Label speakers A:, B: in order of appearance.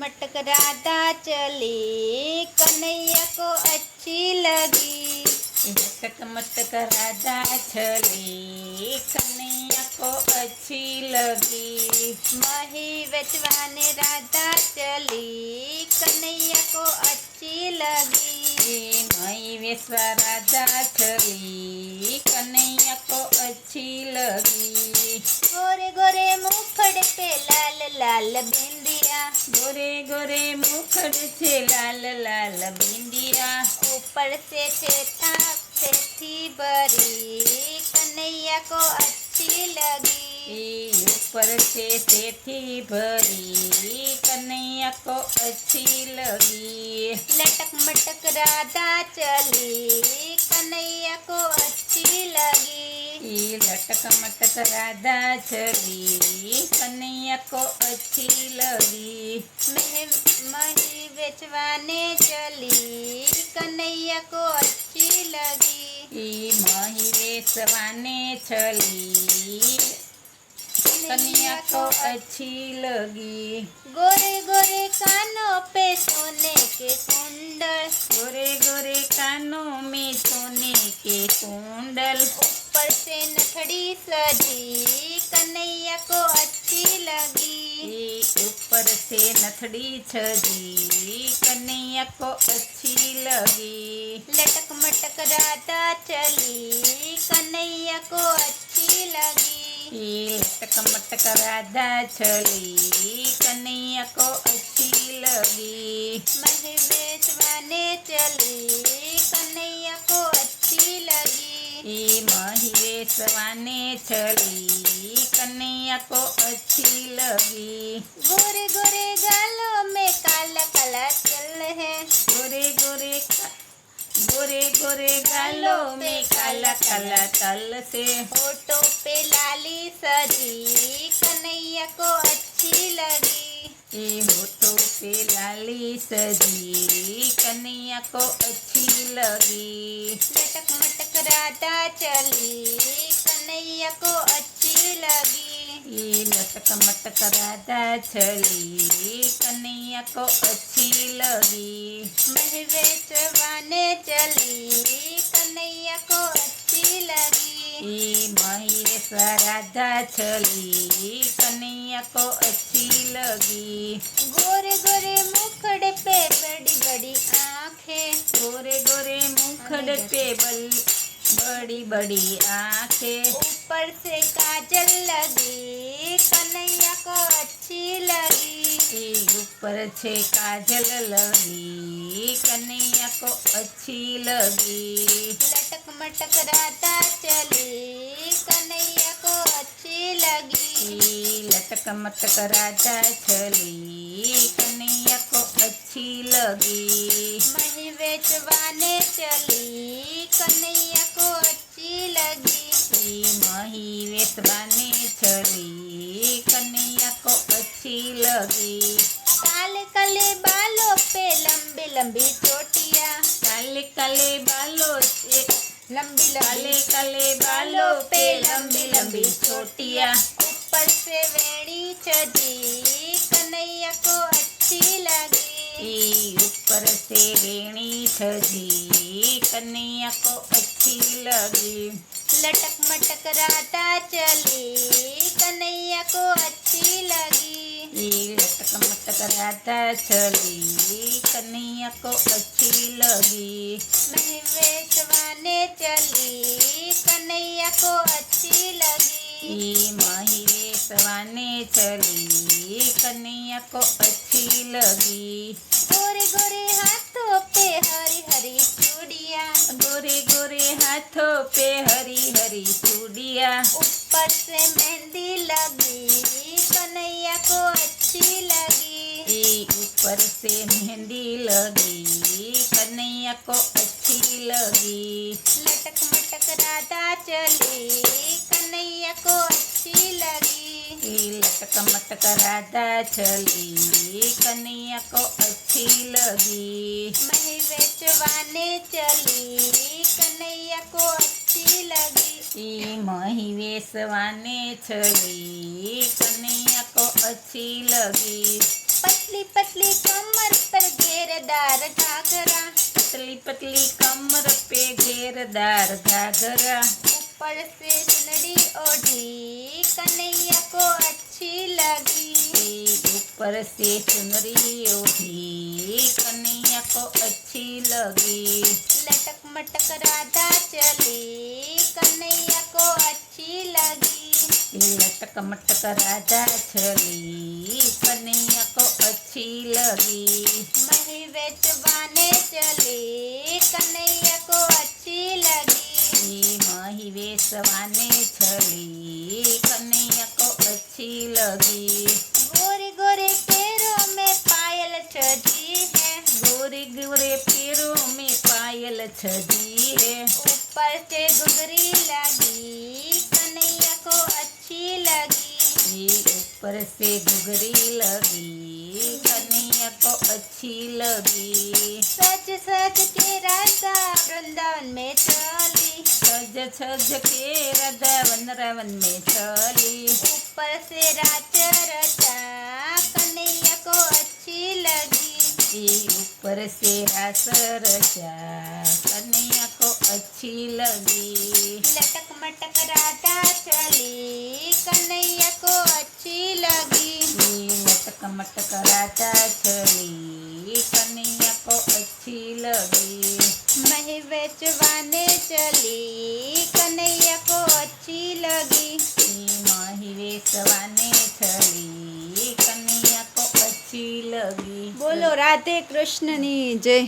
A: मटक राधा चली, कन्हैया को अच्छी लगी।
B: मटक मटक राधा चली, कन्हैया को अच्छी लगी।
A: मही बेचवाने राधा चली, कन्हैया को अच्छी लगी।
B: मई वेश्वा राधा चली, कन्हैया को अच्छी लगी।
A: गोरे गोरे मुखड़ पे लाल लाल बिंदिया,
B: गोरे गोरे मुखड़ से लाल लाल बिंदिया।
A: ऊपर से थी बरी, कन्हैया को अच्छी लगी।
B: ऊपर से थी भरी, कन्हैया को अच्छी लगी।
A: लटक मटक राधा चली, कन्हैया को अच्छी लगी।
B: लटक मटक राधा चली, कन्हैया को अच्छी लगी।
A: मही बेचवाने चली, कन्हैया को अच्छी लगी।
B: मही बेचवाने चली, कन्हैया को अच्छी लगी।
A: गोरे गोरे कानों पे सोने के कुंडल,
B: गोरे गोरे कानों में सोने के कुंडल।
A: ऊपर से नथड़ी सजी, कन्हैया को अच्छी लगी।
B: ऊपर से नथड़ी सजी, कन्हैया को अच्छी लगी।
A: लटक मटक राधा चली, कन्हैया को अच्छी लगी।
B: लटक मटक राधा चली, कन्हैया को अच्छी लगी।
A: मही बेचवाने चली, कन्हैया को अच्छी लगी।
B: मही बेचवाने चली, कन्हैया को अच्छी लगी।
A: गोरे गोरे गालों में काला काला चल है,
B: गोरे गोरे गालों में काला काला तल से।
A: होठों पे लाली सजी, कन्हैया को अच्छी लगी।
B: होठों पे लाली सजी, कन्हैया को अच्छी लगी।
A: लटक मटक राधा चली, कन्हैया को अच्छी लगी।
B: लटक मटक राधा चली, कन्हैया को अच्छी लगी।
A: मही बेचवाने चली, कन्हैया को अच्छी लगी।
B: मही वेश्वा राधा चली, कन्हैया को अच्छी लगी।
A: गोरे गोरे मुखड़े पे बड़ी बड़ी आंखें,
B: गोरे गोरे मुखड़ पे बड़ी बड़ी आंखें।
A: ऊपर से काजल लगी, कन्हैया को अच्छी लगी।
B: ऊपर से काजल लगी, कन्हैया को अच्छी लगी।
A: लटक मटक राधा चली, कन्हैया को अच्छी लगी।
B: लटक मटक राधा चली, कन्हैया को अच्छी लगी।
A: मही बेचवाने चली, कन्हैया को अच्छी लगी।
B: मही वेश्वाने चली, कन्हैया को अच्छी लगी।
A: काले काले बालों पे लंबी लंबी चोटियां,
B: काले काले बालों से
A: लंबी
B: काले
A: लंबी
B: काले बालों पे लंबी लंबी चोटियां।
A: ऊपर से वेणी चजी, कन्हैया को अच्छी लगी।
B: ऊपर से वेणी सजी, कन्हैया को अच्छी लगी।
A: लटक मटक राधा चली, कन्हैया को अच्छी लगी।
B: लटक मटक राधा चली, कन्हैया को अच्छी लगी।
A: मही बेचवाने चली, कन्हैया को अच्छी लगी।
B: मही वेश्वाने चली, कन्हैया को अच्छी लगी।
A: गोरे गोरे हाथों पे हरी हरी चूड़ियां,
B: गोरे गोरे हाथों पे हरी हरी चूड़ियां।
A: ऊपर से मेहंदी लगी, कन्हैया को अच्छी लगी।
B: ऊपर से मेहंदी लगी, कन्हैया को अच्छी लगी।
A: लटक मटक राधा चली, कन्हैया को अच्छी लगी।
B: लटक मटक राधा चली, कन्हैया को अच्छी लगी।
A: मही बेचवाने चली, कन्हैया को अच्छी लगी।
B: मही वेश्वाने चली, कन्हैया को अच्छी लगी।
A: पतली पतली कमर पर घेरदार घाघरा,
B: पतली पतली कमर पे घेरदार घाघरा,
A: ऊपर से चुनरी ओढ़ी कन्हैया को अच्छी लगी,
B: ऊपर से चुनरी ओढ़ी कन्हैया को अच्छी लगी।
A: लटक मटक राधा चली कन्हैया को अच्छी लगी,
B: लटक मटक राधा चली कन्हैया को अच्छी लगी।
A: मही बेचवाने चली कन्हैया को अच्छी लगी,
B: मही वेशवाने चली कन्हैया को अच्छी लगी।
A: गोरे गोरे पैरों में पायल छजी है,
B: गोरे गोरे पैरों में पायल छजी है,
A: ऊपर से घुघरी लगी कन्हैया को अच्छी लगी,
B: ऊपर से घुघरी लगी कन्हैया को अच्छी लगी।
A: सज सज के राधा वृंदावन में चली,
B: सज सज के राधा वृंदावन में चली,
A: ऊपर से राज रचा कन्हैया को अच्छी लगी,
B: ऊपर से रास रचा कन्हैया को अच्छी लगी।
A: लटक मटक राधा चली कन्हैया को अच्छी लगी,
B: लटक मटक राधा चली कन्हैया को अच्छी लगी।
A: मही बेचवाने चली कन्हैया को अच्छी लगी,
B: माही वेशवाने चली कन्हैया को अच्छी लगी।
A: बोलो राधे कृष्ण नी जय।